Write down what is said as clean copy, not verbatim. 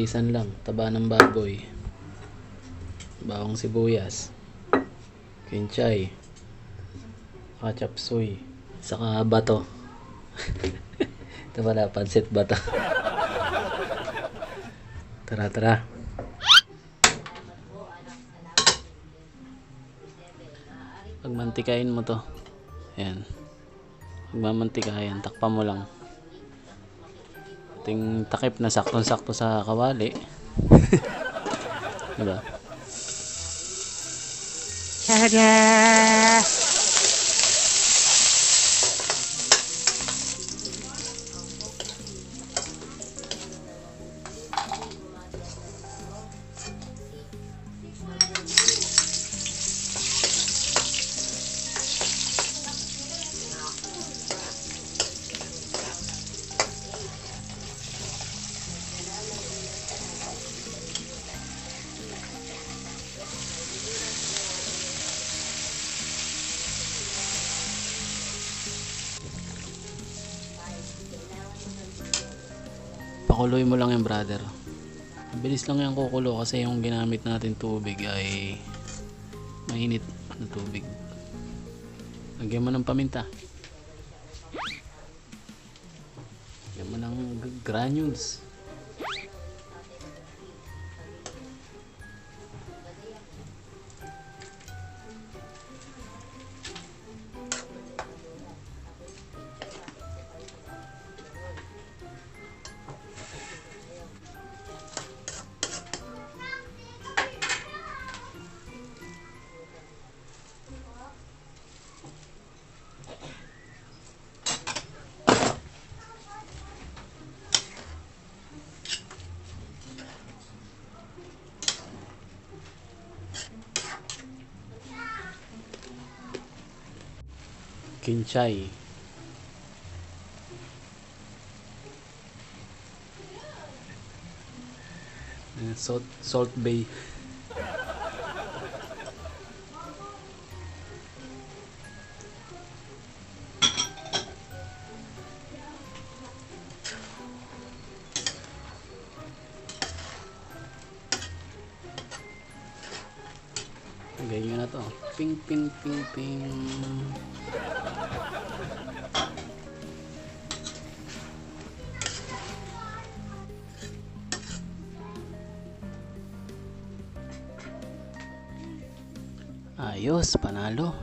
Ginamisan lang, taba ng baboy, bawang sibuyas, kinchay, chapsuy, saka bato. Ito pala, pancit bato. Tara, tara. Pagmantikain mo to. Ayan. Pagmamantikayan, takpan mo lang. Ating takip na saktong-sakto sa kawali. Diba? Tada! Pakuloy mo lang yung brother. Mabilis lang yung kukulo kasi yung ginamit natin tubig ay mainit na tubig. Lagyan mo ng paminta. Lagyan mo ng granules. Kinchay, salt bay, ganyan na to. Ping ping ping ping. Ayos, panalo.